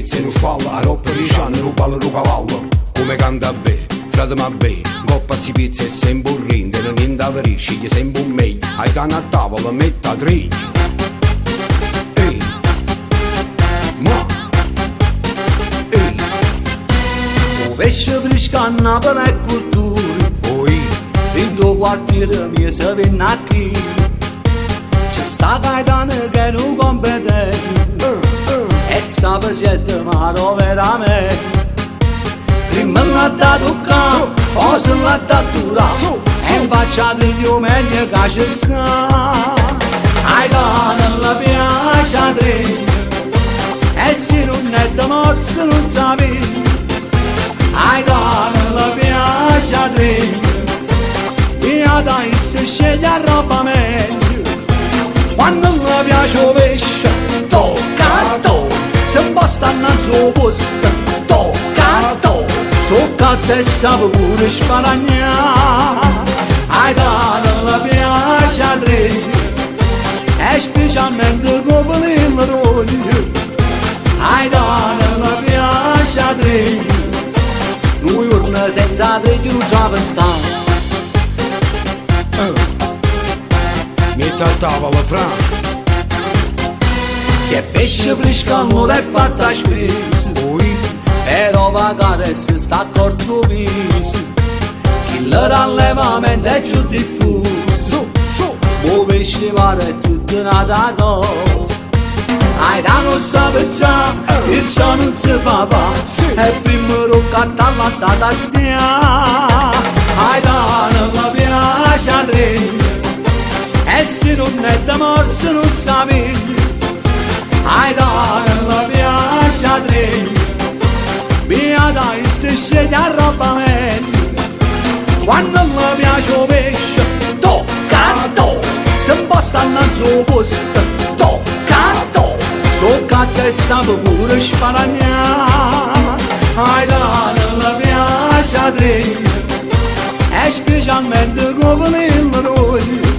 pizza in spalla, a roba di ciano, rubalo un cavallo. Come canta bene, frate ma bene, coppa si pizza e sempre un rinde, non niente avarisci, gli sempre un meglio, hai danno a tavola, metta tre. Ehi, ma, ehi. O pesce fresco a Napoli è cultura, Poi, in tuo quartiere mi si viene qui. C'è sta Gaetano che è un competente e sa siete mano veramente. Prima l'ha da toccare, poi se l'ha da durare, e in faccia di più meglio che ci sta. Ai danni la piace a tre, e se non è da morte non sapi. Ai danni la piace a tre, via dai se sceglie a roba meglio. Quando mi piace il pesce, tocca a to, se un po' stanno al suo posto, tocca a to, tocca a te sape pure sparagnare. Ai danni la piace a tre, e specialmente come il roglio. Ai danni la piace a tre, noi urna senza tre non sape stare. metta a tavola, fra. Se è pesce fresco allora è fatta a spesa, Poi, però pagare se sta corto viso. Chi lo rallevamento è più diffuso, mo pesce pare tutta un'altra cosa. Ai da non sape già, il ciò non si fa fa, e prima roccatta la data stia. Ai da non la piace a tre, e se non è da morte non sapi. Ai danni la piace a tre, via dai se sceglie a roba meglio. Quando mi piace il pesce, tocca a to, se un po' stanno al suo posto, tocca a to, tocca a te sape pure sparagnare. Ai danni la piace a tre, e specialmente come il roglio.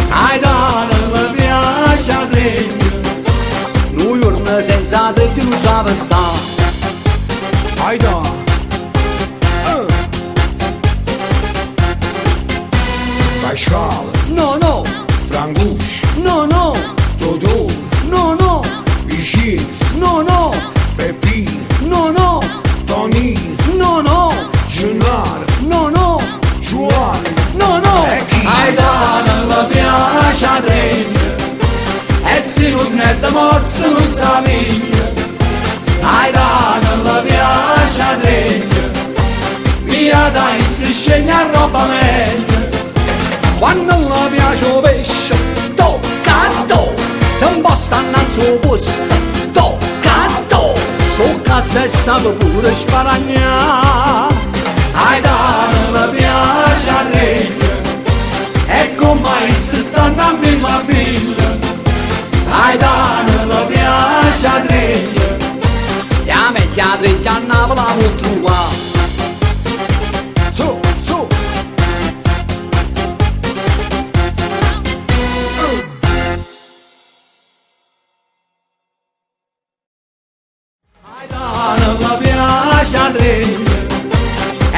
Ai danni la piace a tre, noi urna senza tre che non sape stare. ai da. Pascal, No, no, Frangush, no, no, Todò, no, no, Vicins, no, no, Peppin, no, no, Tonin, no, no, Gennaro, no, no, Juan, no, no. E chi? Ai danni la piace a tre, e se non è da morte non sapi. Ai danni la piace a tre, via dai se sceglie a roba meglio. Quando mi piace il pesce, tocca a to, se un po' stanno al suo posto, tocca a to, tocca a te sape pure sparagnare. Ai danni la piace a tre, e come mai se stanno a mille mille. Ai danni la piace a tre, e a me gli altri che a Napoli la può trovare. so, so. Ai danni la piace a tre,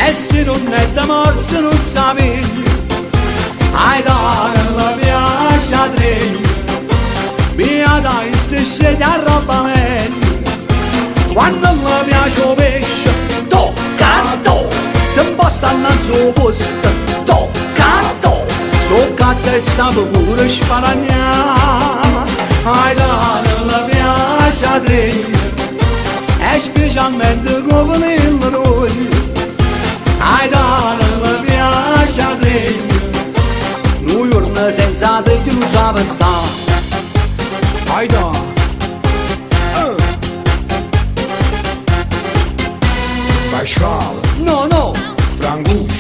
e se non è da morte non sapi. Ai danni la piace a tre, via dai se sceglie a roba meglio. Quando mi piace il pesce, tocca a to, se un po' stanno al suo posto, tocca a to, tocca a te sape pure sparagnare. Ai danni la piace a tre, e specialmente come il roglio. Ai danni la piace a tre, noi urna senza tre che non sape stare. Ai da. Pascal, No, no, Frangush,